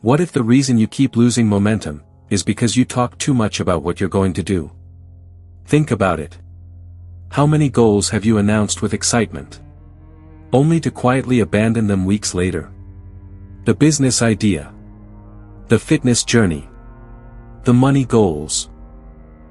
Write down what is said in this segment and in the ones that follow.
What if the reason you keep losing momentum is because you talk too much about what you're going to do? Think about it. How many goals have you announced with excitement, only to quietly abandon them weeks later? The business idea, the fitness journey, the money goals,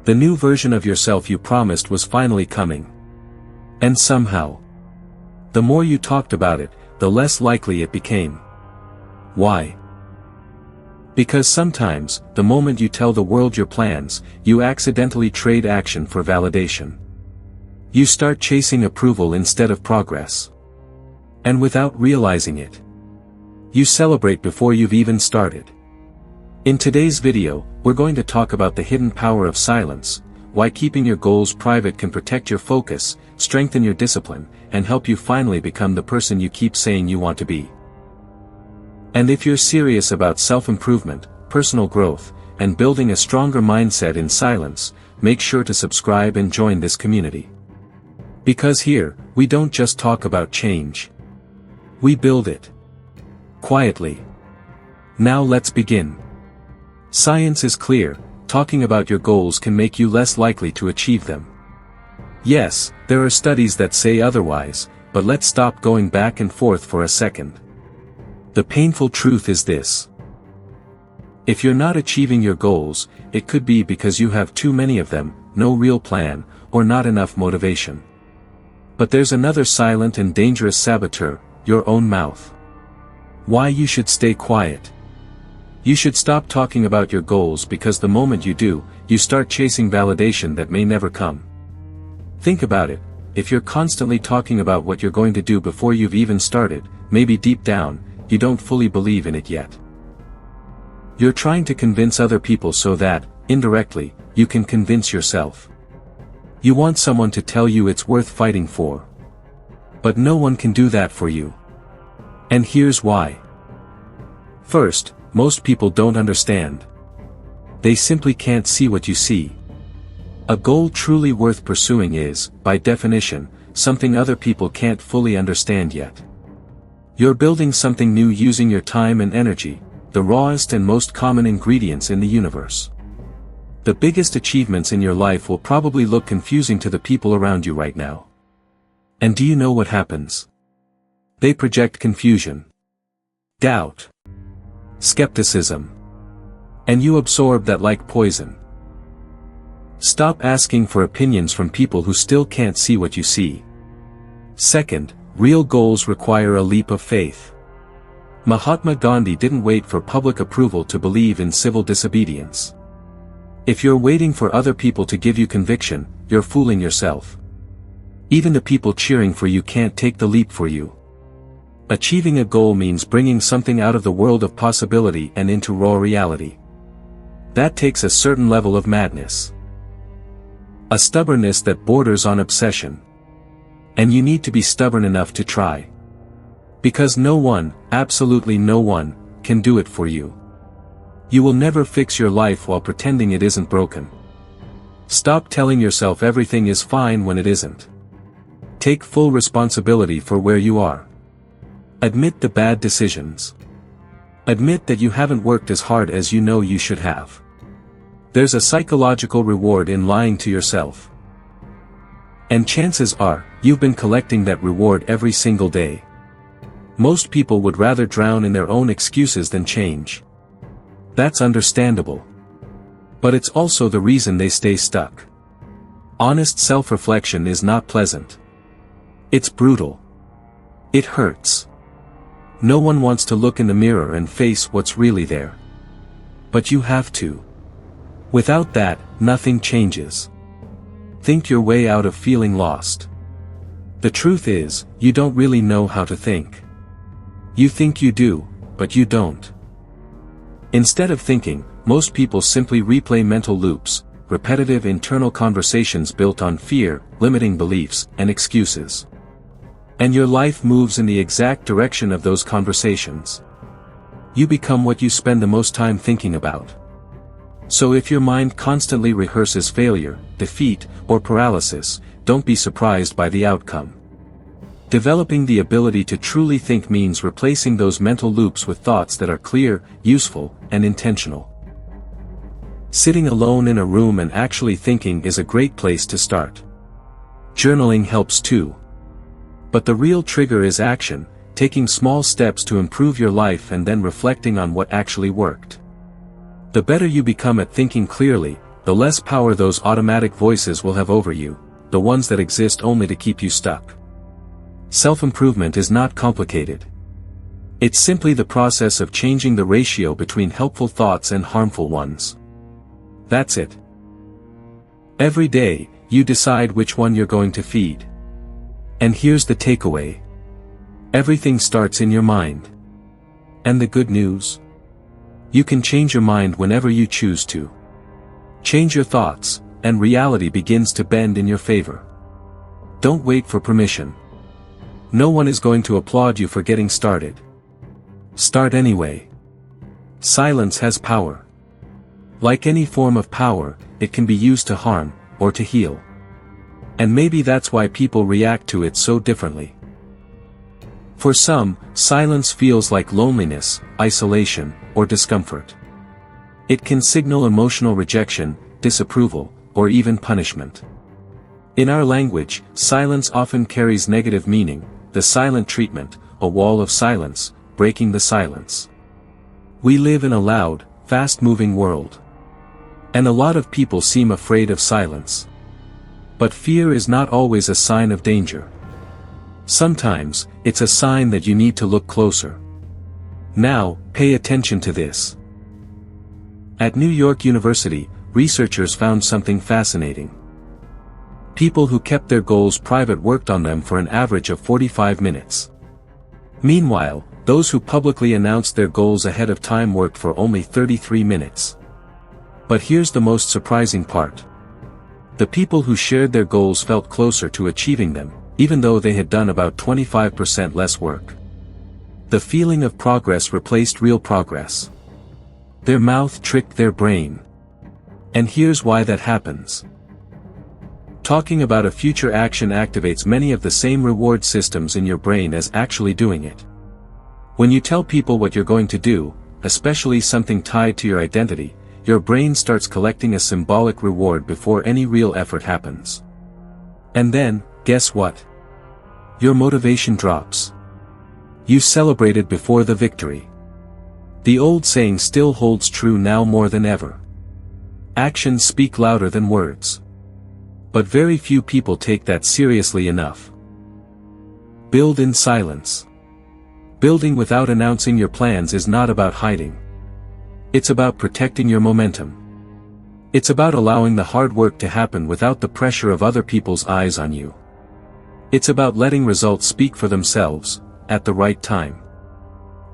the new version of yourself you promised was finally coming. And somehow, the more you talked about it, the less likely it became. Why? Because sometimes, the moment you tell the world your plans, you accidentally trade action for validation. You start chasing approval instead of progress. And without realizing it, you celebrate before you've even started. In today's video, we're going to talk about the hidden power of silence, why keeping your goals private can protect your focus, strengthen your discipline, and help you finally become the person you keep saying you want to be. And if you're serious about self-improvement, personal growth, and building a stronger mindset in silence, make sure to subscribe and join this community. Because here, we don't just talk about change. We build it. Quietly. Now let's begin. Science is clear, talking about your goals can make you less likely to achieve them. Yes, there are studies that say otherwise, but let's stop going back and forth for a second. The painful truth is this. If you're not achieving your goals, it could be because you have too many of them, no real plan, or not enough motivation. But there's another silent and dangerous saboteur, your own mouth. Why you should stay quiet. You should stop talking about your goals because the moment you do, you start chasing validation that may never come. Think about it, if you're constantly talking about what you're going to do before you've even started, maybe deep down, you don't fully believe in it yet. You're trying to convince other people so that, indirectly, you can convince yourself. You want someone to tell you it's worth fighting for. But no one can do that for you. And here's why. First, most people don't understand. They simply can't see what you see. A goal truly worth pursuing is, by definition, something other people can't fully understand yet. You're building something new using your time and energy, the rawest and most common ingredients in the universe. The biggest achievements in your life will probably look confusing to the people around you right now. And do you know what happens? They project confusion, doubt, skepticism. And you absorb that like poison. Stop asking for opinions from people who still can't see what you see. Second, real goals require a leap of faith. Mahatma Gandhi didn't wait for public approval to believe in civil disobedience. If you're waiting for other people to give you conviction, you're fooling yourself. Even the people cheering for you can't take the leap for you. Achieving a goal means bringing something out of the world of possibility and into raw reality. That takes a certain level of madness. A stubbornness that borders on obsession. And you need to be stubborn enough to try. Because no one, absolutely no one, can do it for you. You will never fix your life while pretending it isn't broken. Stop telling yourself everything is fine when it isn't. Take full responsibility for where you are. Admit the bad decisions. Admit that you haven't worked as hard as you know you should have. There's a psychological reward in lying to yourself. And chances are, you've been collecting that reward every single day. Most people would rather drown in their own excuses than change. That's understandable. But it's also the reason they stay stuck. Honest self-reflection is not pleasant. It's brutal. It hurts. No one wants to look in the mirror and face what's really there. But you have to. Without that, nothing changes. Think your way out of feeling lost. The truth is, you don't really know how to think. You think you do, but you don't. Instead of thinking, most people simply replay mental loops, repetitive internal conversations built on fear, limiting beliefs, and excuses. And your life moves in the exact direction of those conversations. You become what you spend the most time thinking about. So if your mind constantly rehearses failure, defeat, or paralysis, don't be surprised by the outcome. Developing the ability to truly think means replacing those mental loops with thoughts that are clear, useful, and intentional. Sitting alone in a room and actually thinking is a great place to start. Journaling helps too. But the real trigger is action, taking small steps to improve your life and then reflecting on what actually worked. The better you become at thinking clearly, the less power those automatic voices will have over you, the ones that exist only to keep you stuck. Self-improvement is not complicated. It's simply the process of changing the ratio between helpful thoughts and harmful ones. That's it. Every day, you decide which one you're going to feed. And here's the takeaway. Everything starts in your mind. And the good news? You can change your mind whenever you choose to. Change your thoughts, and reality begins to bend in your favor. Don't wait for permission. No one is going to applaud you for getting started. Start anyway. Silence has power. Like any form of power, it can be used to harm, or to heal. And maybe that's why people react to it so differently. For some, silence feels like loneliness, isolation, or discomfort. It can signal emotional rejection, disapproval, or even punishment. In our language, silence often carries negative meaning, the silent treatment, a wall of silence, breaking the silence. We live in a loud, fast-moving world. And a lot of people seem afraid of silence. But fear is not always a sign of danger. Sometimes, it's a sign that you need to look closer. Now, pay attention to this. At New York University, researchers found something fascinating. People who kept their goals private worked on them for an average of 45 minutes. Meanwhile, those who publicly announced their goals ahead of time worked for only 33 minutes. But here's the most surprising part. The people who shared their goals felt closer to achieving them, even though they had done about 25% less work. The feeling of progress replaced real progress. Their mouth tricked their brain. And here's why that happens. Talking about a future action activates many of the same reward systems in your brain as actually doing it. When you tell people what you're going to do, especially something tied to your identity, your brain starts collecting a symbolic reward before any real effort happens. And then, guess what? Your motivation drops. You celebrated before the victory. The old saying still holds true now more than ever. Actions speak louder than words. But very few people take that seriously enough. Build in silence. Building without announcing your plans is not about hiding. It's about protecting your momentum. It's about allowing the hard work to happen without the pressure of other people's eyes on you. It's about letting results speak for themselves, at the right time.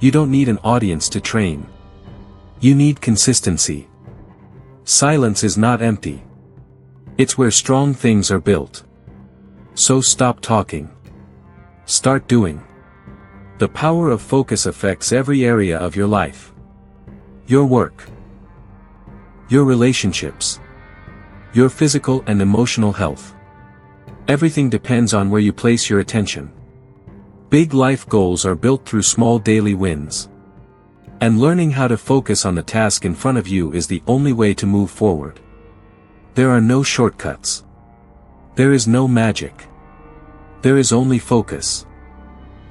You don't need an audience to train. You need consistency. Silence is not empty. It's where strong things are built. So stop talking. Start doing. The power of focus affects every area of your life. Your work. Your relationships. Your physical and emotional health. Everything depends on where you place your attention. Big life goals are built through small daily wins. And learning how to focus on the task in front of you is the only way to move forward. There are no shortcuts. There is no magic. There is only focus.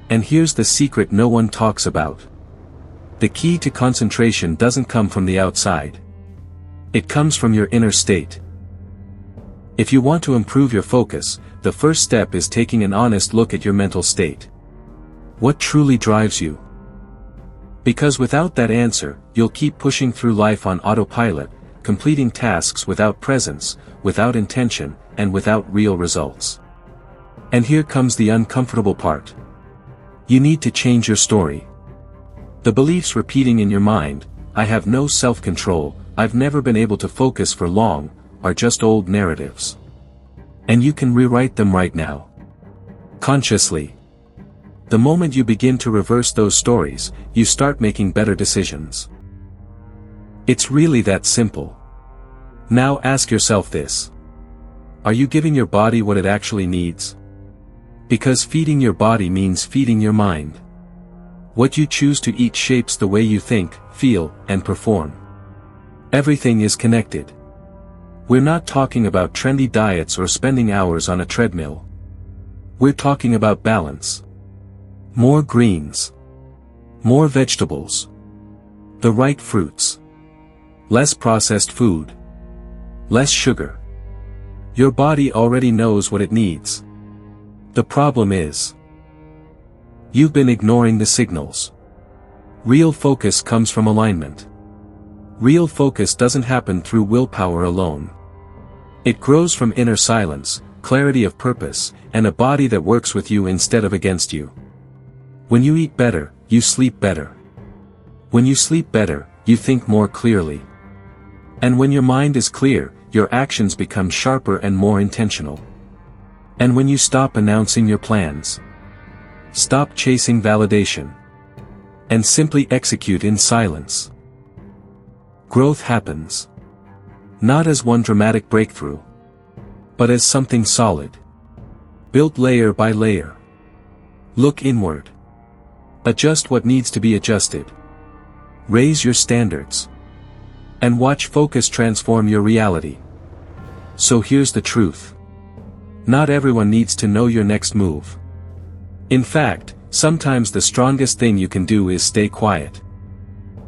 And here's the secret no one talks about. The key to concentration doesn't come from the outside. It comes from your inner state. If you want to improve your focus, the first step is taking an honest look at your mental state. What truly drives you? Because without that answer, you'll keep pushing through life on autopilot, completing tasks without presence, without intention, and without real results. And here comes the uncomfortable part. You need to change your story. The beliefs repeating in your mind, I have no self-control, I've never been able to focus for long, are just old narratives. And you can rewrite them right now. Consciously. The moment you begin to reverse those stories, you start making better decisions. It's really that simple. Now ask yourself this. Are you giving your body what it actually needs? Because feeding your body means feeding your mind. What you choose to eat shapes the way you think, feel, and perform. Everything is connected. We're not talking about trendy diets or spending hours on a treadmill. We're talking about balance. More greens. More vegetables. The right fruits. Less processed food. Less sugar. Your body already knows what it needs. The problem is, you've been ignoring the signals. Real focus comes from alignment. Real focus doesn't happen through willpower alone. It grows from inner silence, clarity of purpose, and a body that works with you instead of against you. When you eat better, you sleep better. When you sleep better, you think more clearly. And when your mind is clear, your actions become sharper and more intentional. And when you stop announcing your plans, stop chasing validation, and simply execute in silence, growth happens. Not as one dramatic breakthrough, but as something solid, built layer by layer. Look inward. Adjust what needs to be adjusted. Raise your standards. And watch focus transform your reality. So here's the truth. Not everyone needs to know your next move. In fact, sometimes the strongest thing you can do is stay quiet.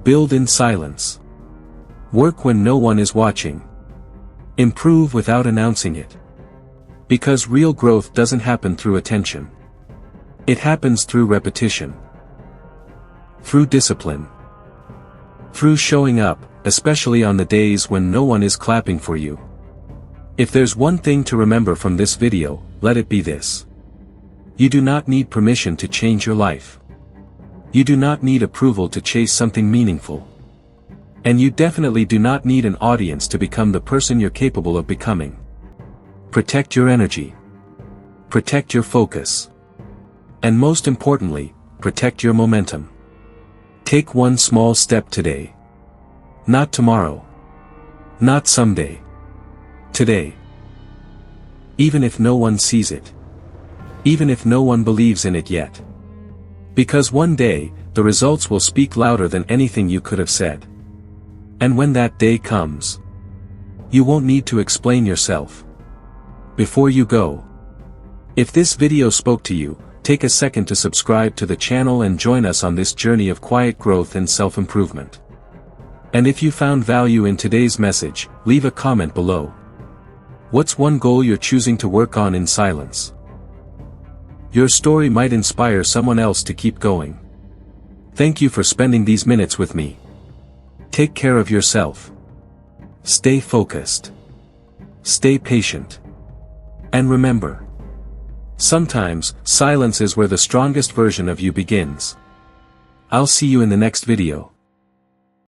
Build in silence. Work when no one is watching. Improve without announcing it. Because real growth doesn't happen through attention. It happens through repetition. Through discipline. Through showing up, especially on the days when no one is clapping for you. If there's one thing to remember from this video, let it be this. You do not need permission to change your life. You do not need approval to chase something meaningful. And you definitely do not need an audience to become the person you're capable of becoming. Protect your energy. Protect your focus. And most importantly, protect your momentum. Take one small step today. Not tomorrow. Not someday. Today. Even if no one sees it. Even if no one believes in it yet. Because one day, the results will speak louder than anything you could have said. And when that day comes, you won't need to explain yourself. Before you go, if this video spoke to you, take a second to subscribe to the channel and join us on this journey of quiet growth and self-improvement. And if you found value in today's message, leave a comment below. What's one goal you're choosing to work on in silence? Your story might inspire someone else to keep going. Thank you for spending these minutes with me. Take care of yourself. Stay focused. Stay patient. And remember, sometimes, silence is where the strongest version of you begins. I'll see you in the next video.